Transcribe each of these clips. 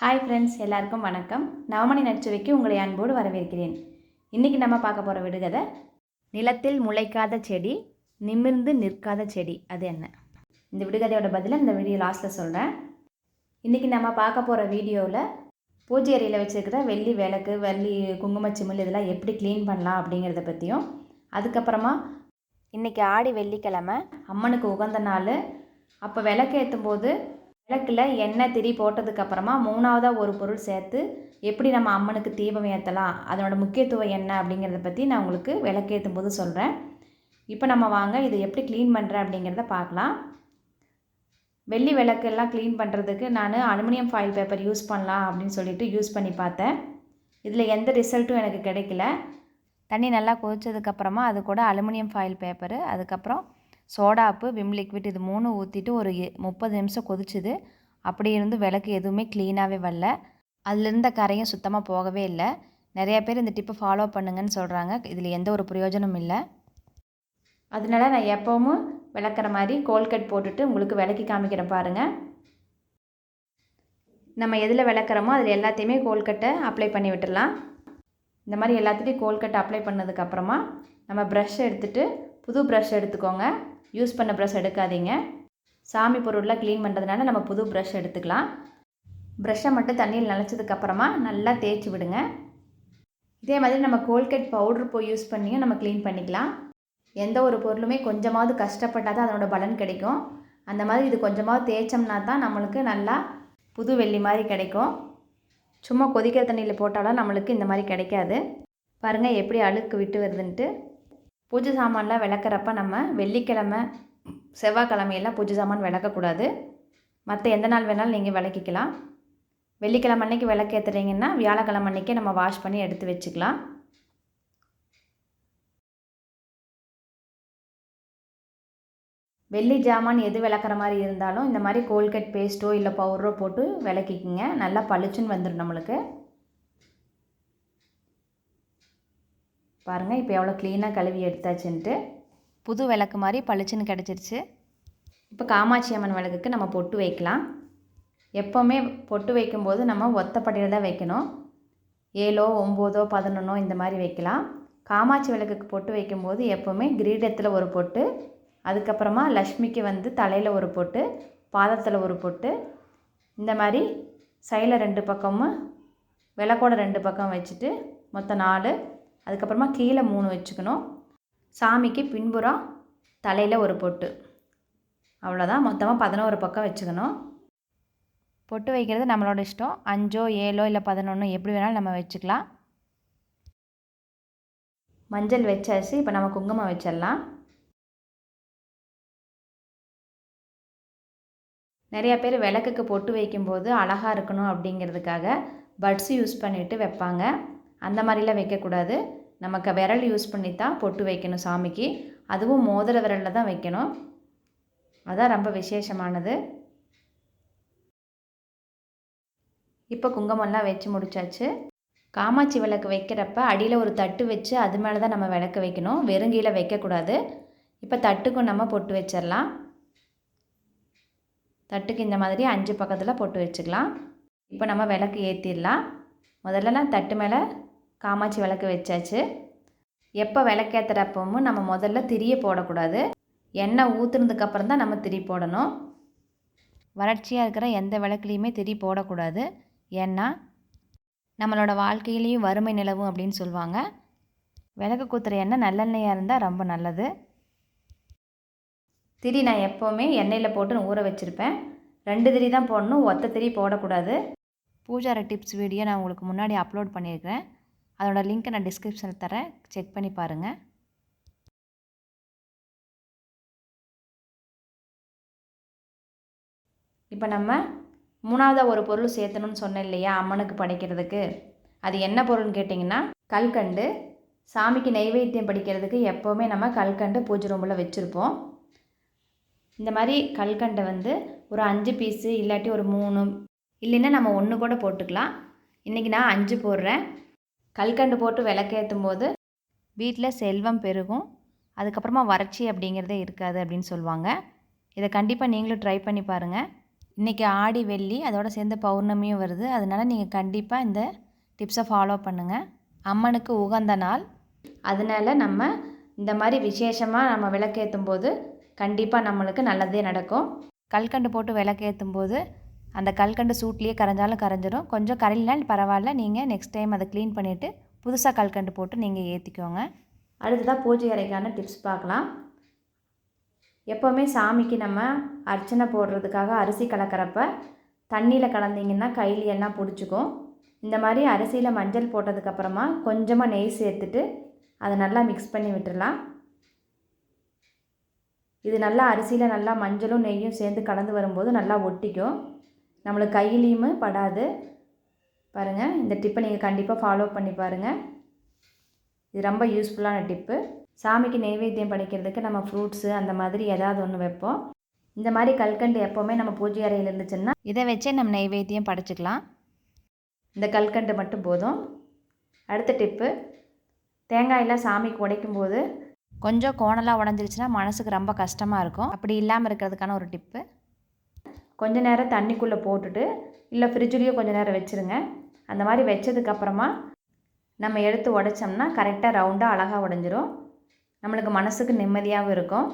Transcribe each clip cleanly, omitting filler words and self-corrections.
Hi friends, எல்லாருக்கும் வணக்கம். நவமணி நச்சுவைக்கு உங்களை அன்போடு வரவேற்கிறேன். இன்றைக்கி நம்ம பார்க்க போகிற விடுகதை, நிலத்தில் முளைக்காத செடி, நிமிர்ந்து நிற்காத செடி, அது என்ன? இந்த விடுகதையோட பதிலை இந்த வீடியோ லாஸ்ட்டில் சொல்கிறேன். இன்றைக்கி நம்ம பார்க்க போகிற வீடியோவில் பூஜை அறையில் வச்சுருக்கிற வெள்ளி விளக்கு, வெள்ளி குங்குமச்சிமிழ் இதெல்லாம் எப்படி க்ளீன் பண்ணலாம் அப்படிங்கிறத பற்றியும், அதுக்கப்புறமா இன்றைக்கி ஆடி வெள்ளிக்கிழமை அம்மனுக்கு உகந்த நாள். அப்போ விளக்கு ஏற்றும் போது விளக்கில் எண்ணெய் திரி போட்டதுக்கப்புறமா மூணாவதாக ஒரு பொருள் சேர்த்து எப்படி நம்ம அம்மனுக்கு தீபம் ஏற்றலாம், அதனோட முக்கியத்துவம் என்ன அப்படிங்கிறத பற்றி நான் உங்களுக்கு விளக்கேற்றும் போது சொல்கிறேன். இப்போ நம்ம வாங்க இதை எப்படி க்ளீன் பண்ணுறேன் அப்படிங்கிறத பார்க்கலாம். வெள்ளி விளக்கெல்லாம் க்ளீன் பண்ணுறதுக்கு நான் அலுமினியம் ஃபாயில் பேப்பர் யூஸ் பண்ணலாம் அப்படின்னு சொல்லிட்டு யூஸ் பண்ணி பார்த்தேன். இதில் எந்த ரிசல்ட்டும் எனக்கு கிடைக்கல. தண்ணி நல்லா கொதிச்சதுக்கப்புறமா அது கூட அலுமினியம் ஃபாயில் பேப்பரு, அதுக்கப்புறம் சோடாப்பு, விம் லிக்விட் இது 3 ஊற்றிட்டு ஒரு 30 நிமிஷம் கொதிச்சுது. அப்படி இருந்து விளக்கு எதுவுமே க்ளீனாகவே வரல. அதில் இருந்த கரையும் சுத்தமாக போகவே இல்லை. நிறையா பேர் இந்த டிப்பை ஃபாலோ பண்ணுங்கன்னு சொல்கிறாங்க. இதில் எந்த ஒரு பிரயோஜனமும் இல்லை. அதனால நான் எப்போவும் விளக்குற மாதிரி கோல்கட் போட்டுட்டு உங்களுக்கு விளக்கி காமிக்கிறேன் பாருங்கள். நம்ம எதில் விளக்குறோமோ அதில் எல்லாத்தையுமே கோல்கட்டை அப்ளை பண்ணி விட்டுடலாம். இந்த மாதிரி எல்லாத்துலேயும் கோல்கட்டை அப்ளை பண்ணதுக்கப்புறமா நம்ம ப்ரஷ் எடுத்துகிட்டு புது ப்ரஷ் எடுத்துக்கோங்க. யூஸ் பண்ண ப்ரஷ் எடுக்காதீங்க. சாமி பொருள்லாம் க்ளீன் பண்ணுறதுனால நம்ம புது ப்ரஷ் எடுத்துக்கலாம். ப்ரஷ்ஷை மட்டும் தண்ணியில் நனைச்சதுக்கப்புறமா நல்லா தேய்ச்சி விடுங்க. இதே மாதிரி நம்ம கோல்கட் பவுட்ரு போய் யூஸ் பண்ணியும் நம்ம க்ளீன் பண்ணிக்கலாம். எந்த ஒரு பொருளுமே கொஞ்சமாவது கஷ்டப்பட்டால் தான் அதனோட பலன் கிடைக்கும். அந்த மாதிரி இது கொஞ்சமாவது தேய்ச்சோம்னா தான் நம்மளுக்கு நல்லா புது வெள்ளி மாதிரி கிடைக்கும். சும்மா கொதிக்கிற தண்ணியில் போட்டாலும் நம்மளுக்கு இந்த மாதிரி கிடைக்காது. பாருங்கள் எப்படி அழுக்கு விட்டு வருதுன்ட்டு. பூஜை சாமான்லாம் விளக்குறப்ப நம்ம வெள்ளிக்கிழமை, செவ்வாய்க்கிழமையெல்லாம் பூஜை சாமான் விளக்கக்கூடாது. மற்ற எந்த நாள் வேணாலும் நீங்கள் விளக்கிக்கலாம். வெள்ளிக்கிழமை அன்றைக்கி விளக்கு ஏற்றுறீங்கன்னா வியாழக்கிழமை அன்றைக்கே நம்ம வாஷ் பண்ணி எடுத்து வச்சுக்கலாம். வெள்ளி ஜாமான் எது விளக்குற மாதிரி இருந்தாலும் இந்த மாதிரி கோல்கட் பேஸ்ட்டோ இல்லை பவுடரோ போட்டு விளக்கிக்கிங்க. நல்லா பளிச்சுன்னு வந்துடும் நம்மளுக்கு. பாருங்கள் இப்போ எவ்வளோ க்ளீனாக கழுவி எடுத்தாச்சுன்ட்டு. புது விளக்கு மாதிரி பளிச்சுன்னு கிடச்சிருச்சு. இப்போ காமாட்சி அம்மன் விளக்குக்கு நம்ம பொட்டு வைக்கலாம். எப்போவுமே பொட்டு வைக்கும்போது நம்ம ஒத்தப்படையில் தான் வைக்கணும். 7, 9, 11 இந்த மாதிரி வைக்கலாம். காமாட்சி விளக்குக்கு பொட்டு வைக்கும்போது எப்போவுமே கிரீடத்தில் ஒரு பொட்டு, அதுக்கப்புறமா லக்ஷ்மிக்கு வந்து தலையில் ஒரு பொட்டு, பாதத்தில் ஒரு பொட்டு, இந்த மாதிரி சைடில் 2 பக்கமும் விளக்கோட 2 பக்கம் வச்சுட்டு மொத்தம் 4, அதுக்கப்புறமா கீழே 3 வச்சுக்கணும். சாமிக்கு பின்புறம் தலையில் ஒரு பொட்டு, அவ்வளோதான். மொத்தமாக 11 பக்கம் வச்சுக்கணும். பொட்டு வைக்கிறது நம்மளோட இஷ்டம். 5, 7 இல்லை 11 எப்படி வேணாலும் நம்ம வச்சுக்கலாம். மஞ்சள் வச்சாச்சு. இப்போ நம்ம குங்குமம் வச்சிடலாம். நிறையா பேர் விளக்குக்கு பொட்டு வைக்கும்போது அழகாக இருக்கணும் அப்படிங்கிறதுக்காக பட்ஸ் யூஸ் பண்ணிவிட்டு வைப்பாங்க. அந்த மாதிரிலாம் வைக்கக்கூடாது. நமக்கு விரல் யூஸ் பண்ணி தான் பொட்டு வைக்கணும் சாமிக்கு. அதுவும் மோதிர விரலில் தான் வைக்கணும். அதான் ரொம்ப விசேஷமானது. இப்போ குங்குமம்லாம் வச்சு முடிச்சாச்சு. காமாட்சி விளக்கு வைக்கிறப்ப அடியில் ஒரு தட்டு வச்சு அது மேலே தான் நம்ம விளக்கு வைக்கணும். வெறுங்கீழே வைக்கக்கூடாது. இப்போ தட்டுக்கும் நம்ம பொட்டு வச்சிடலாம். தட்டுக்கு இந்த மாதிரி 5 பக்கத்தில் பொட்டு வச்சுக்கலாம். இப்போ நம்ம விளக்கு ஏற்றிடலாம். முதல்லலாம் தட்டு மேலே காமாட்சி விளக்கு வச்சாச்சு. எப்போ விளக்கேற்றுறப்பவும் நம்ம முதல்ல திரியை போடக்கூடாது. எண்ணெய் ஊற்றுனதுக்கப்புறம் தான் நம்ம திரி போடணும். வறட்சியாக இருக்கிற எந்த விளக்குலேயுமே திரி போடக்கூடாது. ஏன்னா நம்மளோட வாழ்க்கையிலையும் வறுமை நிலவும் அப்படின்னு சொல்லுவாங்க. விளக்கு குத்துற எண்ணெய் நல்லெண்ணெயாக இருந்தால் ரொம்ப நல்லது. திரி நான் எப்போவுமே எண்ணெயில் போட்டு ஊற வச்சுருப்பேன். 2 திரி தான் போடணும், ஒத்த திரி போடக்கூடாது. பூஜார டிப்ஸ் வீடியோ நான் உங்களுக்கு முன்னாடி அப்லோட் பண்ணியிருக்கிறேன். அதோட லிங்க்கை நான் டிஸ்கிரிப்ஷனில் தரேன், செக் பண்ணி பாருங்கள். இப்போ நம்ம 3ஆவதாக ஒரு பொருள் சேர்த்தணும்னு சொன்னேன் இல்லையா அம்மனுக்கு படைக்கிறதுக்கு. அது என்ன பொருள்னு கேட்டிங்கன்னா கல்கண்டு. சாமிக்கு நெய்வேத்தியம் படிக்கிறதுக்கு எப்போவுமே நம்ம கல்கண்டு பூஜை ரூமில் வச்சுருப்போம். இந்த மாதிரி கல்கண்டை வந்து ஒரு 5 பீஸு இல்லாட்டி ஒரு 3 இல்லைன்னா நம்ம 1 கூட போட்டுக்கலாம். இன்றைக்கி நான் 5 போடுறேன். கல்கண்டு போட்டு விளக்கேற்றும் போது வீட்டில் செல்வம் பெருகும், அதுக்கப்புறமா வறட்சி அப்படிங்கிறதே இருக்காது அப்படின்னு சொல்லுவாங்க. இதை கண்டிப்பாக நீங்களும் ட்ரை பண்ணி பாருங்கள். இன்றைக்கி ஆடி வெள்ளி அதோட சேர்ந்து பௌர்ணமியும் வருது. அதனால் நீங்கள் கண்டிப்பாக இந்த டிப்ஸை ஃபாலோ பண்ணுங்கள். அம்மனுக்கு உகந்த நாள், அதனால் நம்ம இந்த மாதிரி விசேஷமாக நம்ம விளக்கேற்றும் போது கண்டிப்பாக நம்மளுக்கு நல்லதே நடக்கும். கல்கண்டு போட்டு விளக்கேற்றும் போது அந்த கல்கண்டு சூட்லேயே கரைஞ்சாலும் கரைஞ்சிடும். கொஞ்சம் கரையிலாம் பரவாயில்ல, நீங்கள் நெக்ஸ்ட் டைம் அதை க்ளீன் பண்ணிவிட்டு புதுசாக கல்கண்டு போட்டு நீங்கள் ஏற்றிக்கோங்க. அடுத்ததாக பூஜை அறைக்கான டிப்ஸ் பார்க்கலாம். எப்போவுமே சாமிக்கு நம்ம அர்ச்சனை போடுறதுக்காக அரிசி கலக்கிறப்ப தண்ணியில் கலந்திங்கன்னா கையிலெல்லாம் பிடிச்சிக்கும். இந்த மாதிரி அரிசியில் மஞ்சள் போட்டதுக்கப்புறமா கொஞ்சமாக நெய் சேர்த்துட்டு அதை நல்லா மிக்ஸ் பண்ணி விட்டுடலாம். இது நல்லா அரிசியில் நல்லா மஞ்சளும் நெய்யும் சேர்ந்து கலந்து வரும்போது நல்லா ஒட்டிக்கும், நம்மளுக்கு கையிலையுமே படாது. பாருங்கள், இந்த டிப்பை நீங்கள் கண்டிப்பாக ஃபாலோ பண்ணி பாருங்கள். இது ரொம்ப யூஸ்ஃபுல்லான டிப்பு. சாமிக்கு நெய்வேத்தியம் படைக்கிறதுக்கு நம்ம ஃப்ரூட்ஸு அந்த மாதிரி ஏதாவது ஒன்று வைப்போம். இந்த மாதிரி கல்கண்டு எப்போவுமே நம்ம பூஜை அறையில் இருந்துச்சுன்னா இதை வச்சே நம்ம நெய்வேத்தியம் படைச்சிக்கலாம். இந்த கல்கண்டு மட்டும் போதும். அடுத்த டிப்பு, தேங்காயெல்லாம் சாமிக்கு உடைக்கும்போது கொஞ்சம் கோணலாக உடஞ்சிருச்சுன்னா மனசுக்கு ரொம்ப கஷ்டமாக இருக்கும். அப்படி இல்லாமல் இருக்கிறதுக்கான ஒரு டிப்பு, கொஞ்சம் நேரம் தண்ணிக்குள்ளே போட்டுட்டு இல்லை ஃப்ரிட்ஜ்லேயோ கொஞ்சம் நேரம் வச்சுருங்க. அந்த மாதிரி வச்சதுக்கப்புறமா நம்ம எடுத்து உடைச்சோம்னா கரெக்டாக ரவுண்டாக அழகாக உடஞ்சிரும். நம்மளுக்கு மனசுக்கு நிம்மதியாகவும் இருக்கும்.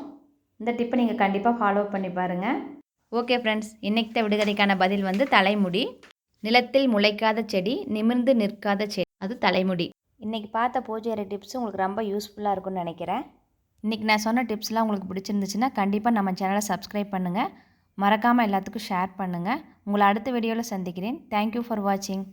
இந்த டிப்பை நீங்கள் கண்டிப்பாக ஃபாலோ பண்ணி பாருங்கள். ஓகே ஃப்ரெண்ட்ஸ், இன்றைக்கி விடுகதைக்கான பதில் வந்து தலைமுடி. நிலத்தில் முளைக்காத செடி, நிமிர்ந்து நிற்காத செடி, அது தலைமுடி. இன்றைக்கி பார்த்த பூஜை அறை டிப்ஸ் உங்களுக்கு ரொம்ப யூஸ்ஃபுல்லாக இருக்கும்னு நினைக்கிறேன். இன்றைக்கி நான் சொன்ன டிப்ஸ்லாம் உங்களுக்கு பிடிச்சிருந்துச்சுன்னா கண்டிப்பாக நம்ம சேனலை சப்ஸ்கிரைப் பண்ணுங்கள். மறக்காமல் எல்லாத்துக்கும் ஷேர் பண்ணுங்கள். உங்களை அடுத்த வீடியோவில் சந்திக்கிறேன். தேங்க்யூ ஃபார் வாட்சிங்.